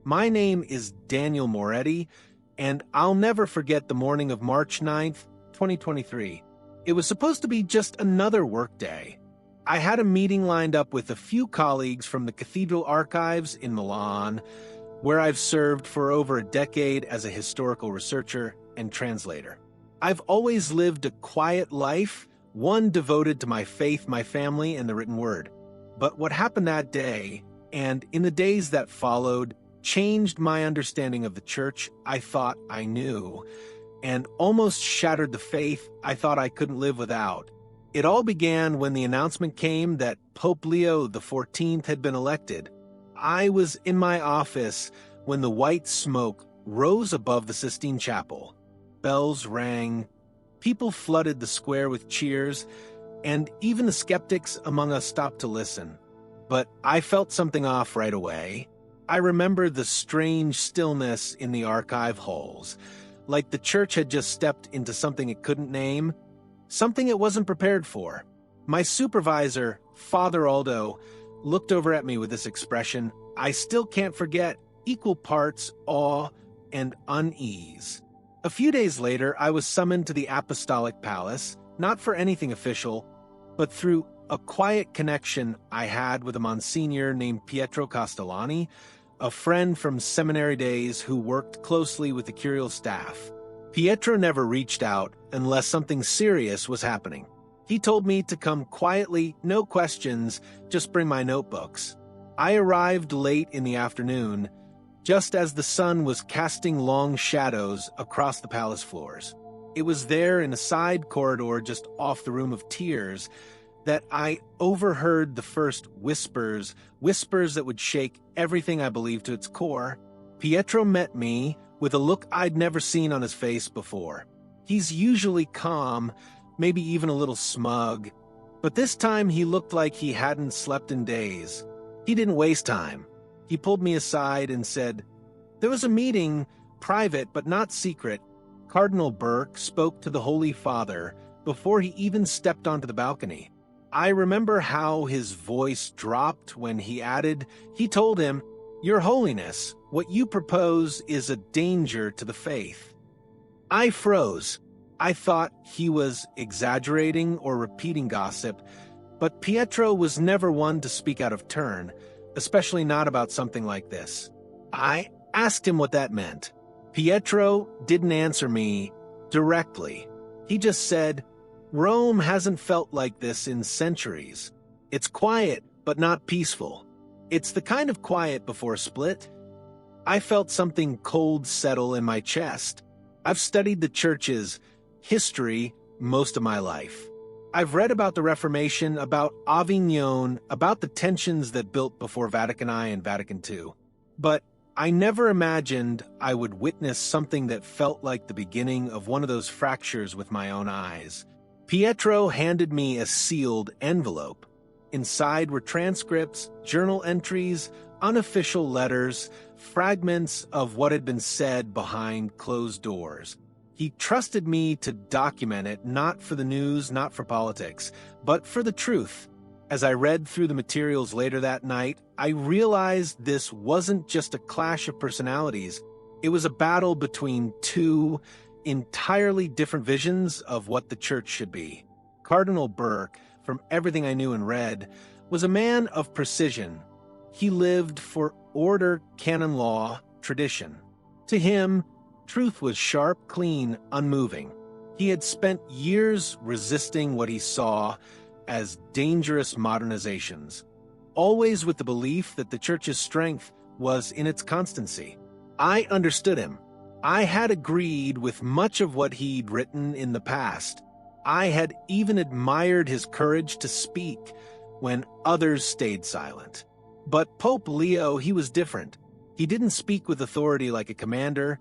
My name is Daniel Moretti, and I'll never forget the morning of March 9th, 2023. It was supposed to be just another workday. I had a meeting lined up with a few colleagues from the Cathedral Archives in Milan, where I've served for over a decade as a historical researcher and translator. I've always lived a quiet life, one devoted to my faith, my family, and the written word. But what happened that day, and in the days that followed, changed my understanding of the church I thought I knew, and almost shattered the faith I thought I couldn't live without. It all began when the announcement came that Pope Leo XIV had been elected. I was in my office when the white smoke rose above the Sistine Chapel. Bells rang, people flooded the square with cheers, and even the skeptics among us stopped to listen. But I felt something off right away. I remember the strange stillness in the archive halls, like the church had just stepped into something it couldn't name, something it wasn't prepared for. My supervisor, Father Aldo, looked over at me with this expression I still can't forget, equal parts awe and unease. A few days later, I was summoned to the Apostolic Palace, not for anything official, but through a quiet connection I had with a Monsignor named Pietro Castellani, a friend from seminary days who worked closely with the curial staff. Pietro never reached out unless something serious was happening. He told me to come quietly, no questions, just bring my notebooks. I arrived late in the afternoon, just as the sun was casting long shadows across the palace floors. It was there in a side corridor just off the Room of Tears that I overheard the first whispers that would shake everything I believed to its core. Pietro met me with a look I'd never seen on his face before. He's usually calm, maybe even a little smug, but this time he looked like he hadn't slept in days. He didn't waste time. He pulled me aside and said, "There was a meeting, private but not secret. Cardinal Burke spoke to the Holy Father before he even stepped onto the balcony." I remember how his voice dropped when he added, he told him, "Your Holiness, what you propose is a danger to the faith." I froze. I thought he was exaggerating or repeating gossip, but Pietro was never one to speak out of turn, especially not about something like this. I asked him what that meant. Pietro didn't answer me directly. He just said, "Rome hasn't felt like this in centuries. It's quiet, but not peaceful. It's the kind of quiet before a split." I felt something cold settle in my chest. I've studied the church's history most of my life. I've read about the Reformation, about Avignon, about the tensions that built before Vatican I and Vatican II. But I never imagined I would witness something that felt like the beginning of one of those fractures with my own eyes. Pietro handed me a sealed envelope. Inside were transcripts, journal entries, unofficial letters, fragments of what had been said behind closed doors. He trusted me to document it, not for the news, not for politics, but for the truth. As I read through the materials later that night, I realized this wasn't just a clash of personalities. It was a battle between two entirely different visions of what the church should be. Cardinal Burke, from everything I knew and read, was a man of precision. He lived for order, canon law, tradition. To him, truth was sharp, clean, unmoving. He had spent years resisting what he saw as dangerous modernizations, always with the belief that the church's strength was in its constancy. I understood him. I had agreed with much of what he'd written in the past. I had even admired his courage to speak when others stayed silent. But Pope Leo, he was different. He didn't speak with authority like a commander,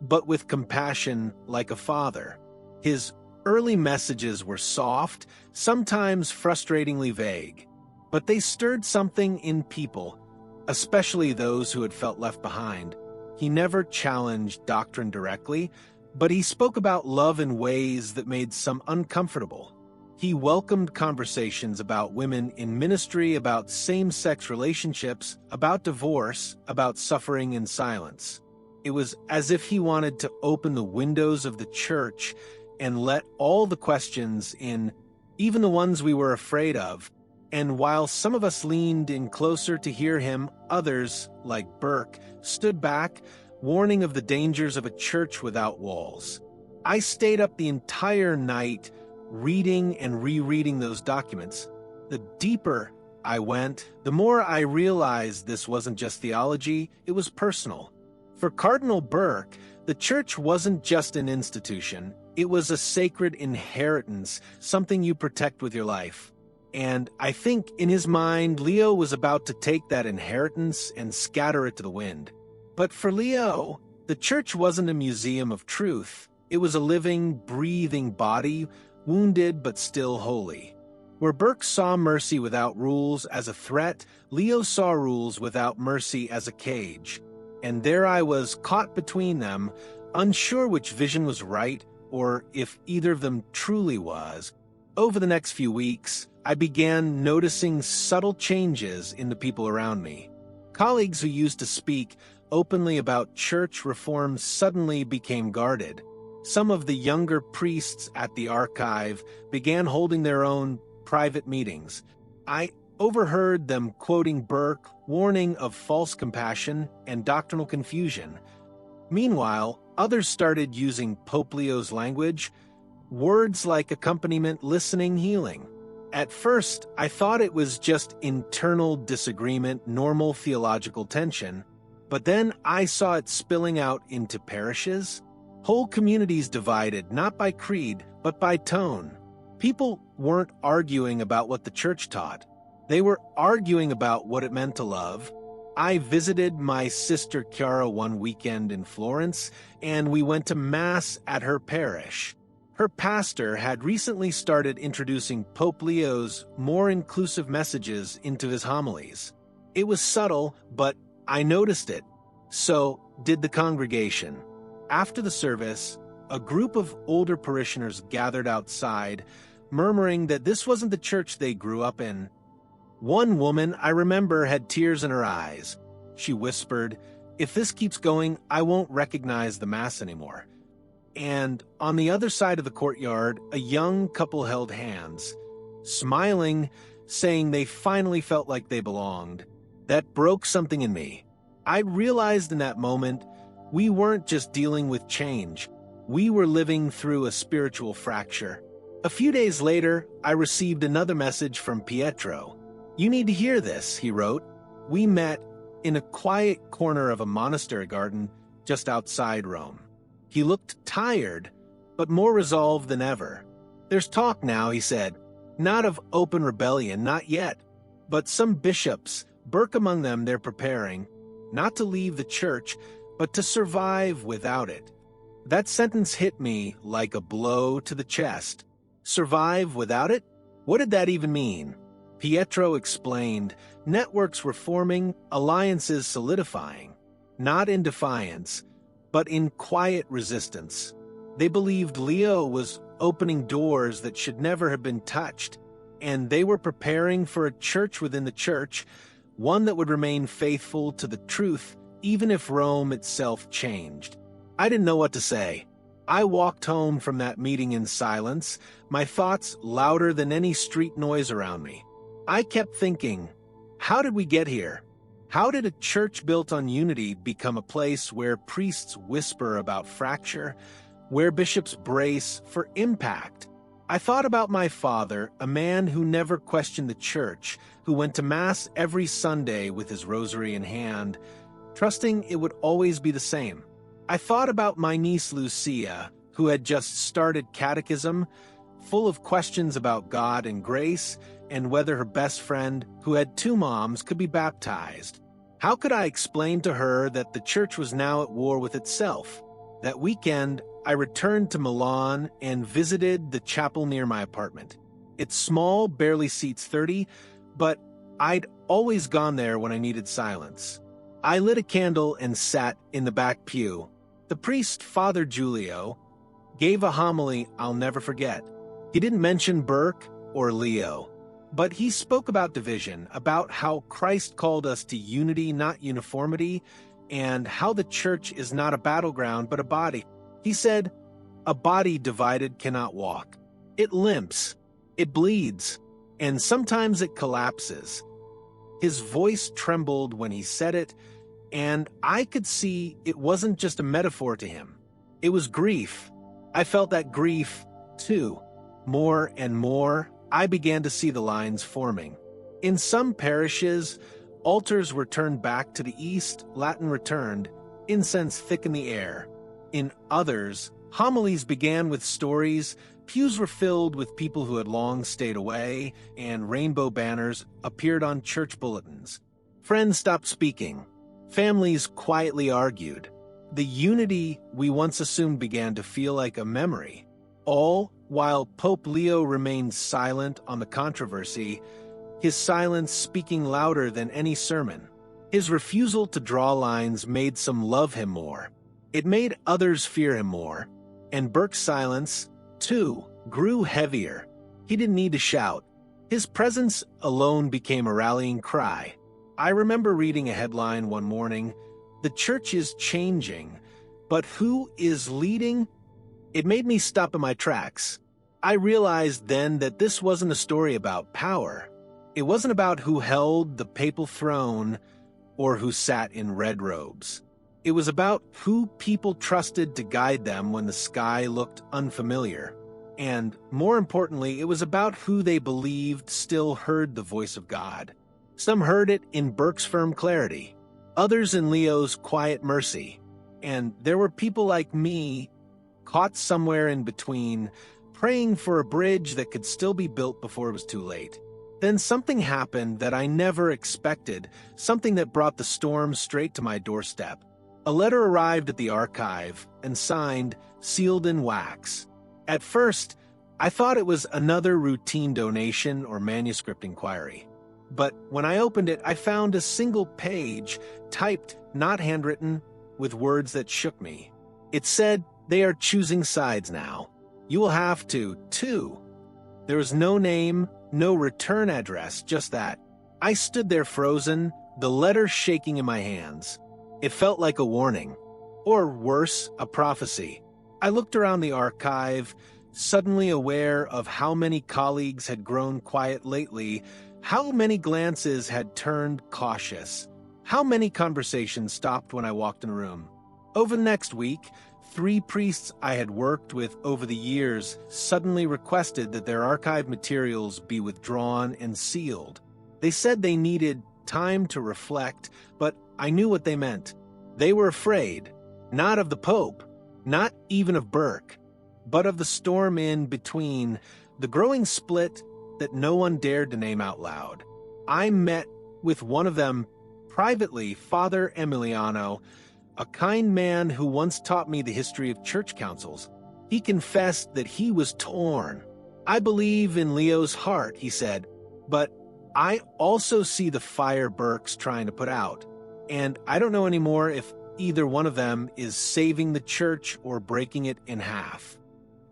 but with compassion like a father. His early messages were soft, sometimes frustratingly vague, but they stirred something in people, especially those who had felt left behind. He never challenged doctrine directly, but he spoke about love in ways that made some uncomfortable. He welcomed conversations about women in ministry, about same-sex relationships, about divorce, about suffering in silence. It was as if he wanted to open the windows of the church and let all the questions in, even the ones we were afraid of. And while some of us leaned in closer to hear him, others, like Burke, stood back, warning of the dangers of a church without walls. I stayed up the entire night, reading and rereading those documents. The deeper I went, the more I realized this wasn't just theology, it was personal. For Cardinal Burke, the church wasn't just an institution, it was a sacred inheritance, something you protect with your life. And I think in his mind, Leo was about to take that inheritance and scatter it to the wind. But for Leo, the church wasn't a museum of truth. It was a living, breathing body, wounded but still holy. Where Burke saw mercy without rules as a threat, Leo saw rules without mercy as a cage. And there I was, caught between them, unsure which vision was right or if either of them truly was. Over the next few weeks, I began noticing subtle changes in the people around me. Colleagues who used to speak openly about church reform suddenly became guarded. Some of the younger priests at the archive began holding their own private meetings. I overheard them quoting Burke, warning of false compassion and doctrinal confusion. Meanwhile, others started using Pope Leo's language, words like accompaniment, listening, healing. At first, I thought it was just internal disagreement, normal theological tension, but then I saw it spilling out into parishes. Whole communities divided, not by creed, but by tone. People weren't arguing about what the church taught. They were arguing about what it meant to love. I visited my sister Chiara one weekend in Florence, and we went to Mass at her parish. Her pastor had recently started introducing Pope Leo's more inclusive messages into his homilies. It was subtle, but I noticed it. So did the congregation. After the service, a group of older parishioners gathered outside, murmuring that this wasn't the church they grew up in. One woman I remember had tears in her eyes. She whispered, "If this keeps going, I won't recognize the Mass anymore." And on the other side of the courtyard, a young couple held hands, smiling, saying they finally felt like they belonged. That broke something in me. I realized in that moment, we weren't just dealing with change. We were living through a spiritual fracture. A few days later, I received another message from Pietro. "You need to hear this," he wrote. We met in a quiet corner of a monastery garden just outside Rome. He looked tired, but more resolved than ever. "There's talk now," he said, "not of open rebellion, not yet, but some bishops, Burke among them, they're preparing, not to leave the church, but to survive without it." That sentence hit me like a blow to the chest. Survive without it? What did that even mean? Pietro explained, networks were forming, alliances solidifying, not in defiance, but in quiet resistance. They believed Leo was opening doors that should never have been touched, and they were preparing for a church within the church, one that would remain faithful to the truth even if Rome itself changed. I didn't know what to say. I walked home from that meeting in silence, my thoughts louder than any street noise around me. I kept thinking, how did we get here? How did a church built on unity become a place where priests whisper about fracture, where bishops brace for impact? I thought about my father, a man who never questioned the church, who went to Mass every Sunday with his rosary in hand, trusting it would always be the same. I thought about my niece Lucia, who had just started catechism, full of questions about God and grace, and whether her best friend, who had 2 moms, could be baptized. How could I explain to her that the church was now at war with itself? That weekend, I returned to Milan and visited the chapel near my apartment. It's small, barely seats 30, but I'd always gone there when I needed silence. I lit a candle and sat in the back pew. The priest, Father Giulio, gave a homily I'll never forget. He didn't mention Burke or Leo, but he spoke about division, about how Christ called us to unity, not uniformity, and how the church is not a battleground, but a body. He said, "A body divided cannot walk. It limps, it bleeds, and sometimes it collapses." His voice trembled when he said it, and I could see it wasn't just a metaphor to him. It was grief. I felt that grief, too. More and more, I began to see the lines forming. In some parishes, altars were turned back to the east, Latin returned, incense thick in the air. In others, homilies began with stories, pews were filled with people who had long stayed away, and rainbow banners appeared on church bulletins. Friends stopped speaking. Families quietly argued. The unity we once assumed began to feel like a memory. All while Pope Leo remained silent on the controversy, his silence speaking louder than any sermon. His refusal to draw lines made some love him more. It made others fear him more. And Burke's silence, too, grew heavier. He didn't need to shout. His presence alone became a rallying cry. I remember reading a headline one morning, "The church is changing, but who is leading?" It made me stop in my tracks. I realized then that this wasn't a story about power. It wasn't about who held the papal throne or who sat in red robes. It was about who people trusted to guide them when the sky looked unfamiliar. And, more importantly, it was about who they believed still heard the voice of God. Some heard it in Burke's firm clarity, others in Leo's quiet mercy. And there were people like me, caught somewhere in between, praying for a bridge that could still be built before it was too late. Then something happened that I never expected, something that brought the storm straight to my doorstep. A letter arrived at the archive and signed, sealed in wax. At first, I thought it was another routine donation or manuscript inquiry. But when I opened it, I found a single page, typed, not handwritten, with words that shook me. It said, "They are choosing sides now. You will have to, too." There was no name, no return address, just that. I stood there frozen, the letter shaking in my hands. It felt like a warning, or worse, a prophecy. I looked around the archive, suddenly aware of how many colleagues had grown quiet lately, how many glances had turned cautious, how many conversations stopped when I walked in a room. Over the next week, 3 priests I had worked with over the years suddenly requested that their archive materials be withdrawn and sealed. They said they needed time to reflect, but I knew what they meant. They were afraid, not of the Pope, not even of Burke, but of the storm in between, the growing split that no one dared to name out loud. I met with one of them privately, Father Emiliano, a kind man who once taught me the history of church councils. He confessed that he was torn. "I believe in Leo's heart," he said, "but I also see the fire Burke's trying to put out. And I don't know anymore if either one of them is saving the church or breaking it in half."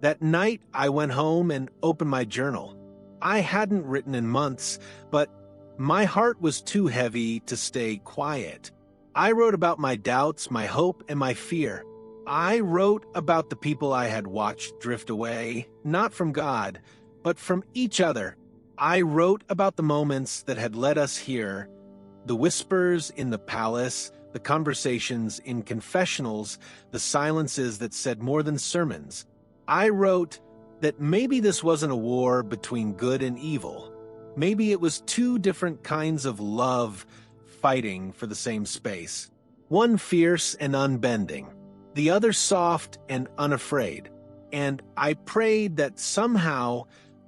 That night, I went home and opened my journal. I hadn't written in months, but my heart was too heavy to stay quiet. I wrote about my doubts, my hope, and my fear. I wrote about the people I had watched drift away, not from God, but from each other. I wrote about the moments that had led us here, the whispers in the palace, the conversations in confessionals, the silences that said more than sermons. I wrote that maybe this wasn't a war between good and evil. Maybe it was 2 different kinds of love fighting for the same space. One fierce and unbending, the other soft and unafraid. And I prayed that somehow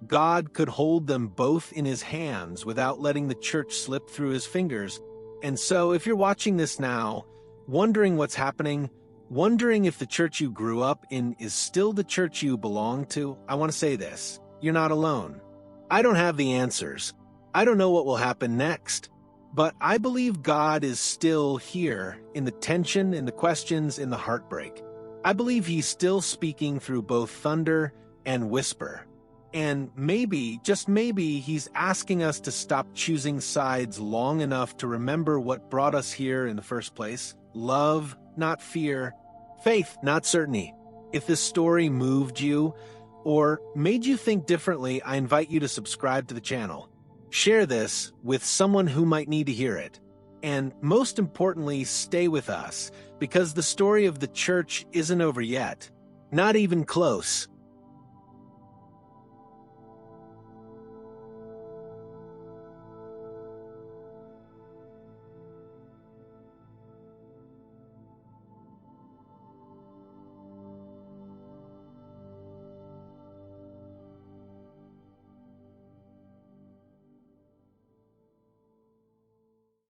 God could hold them both in his hands without letting the church slip through his fingers. And so if you're watching this now, wondering what's happening, wondering if the church you grew up in is still the church you belong to, I want to say this: you're not alone. I don't have the answers. I don't know what will happen next. But I believe God is still here, in the tension, in the questions, in the heartbreak. I believe he's still speaking through both thunder and whisper. And maybe, just maybe, he's asking us to stop choosing sides long enough to remember what brought us here in the first place. Love, not fear. Faith, not certainty. If this story moved you or made you think differently, I invite you to subscribe to the channel. Share this with someone who might need to hear it. And most importantly, stay with us, because the story of the church isn't over yet. Not even close.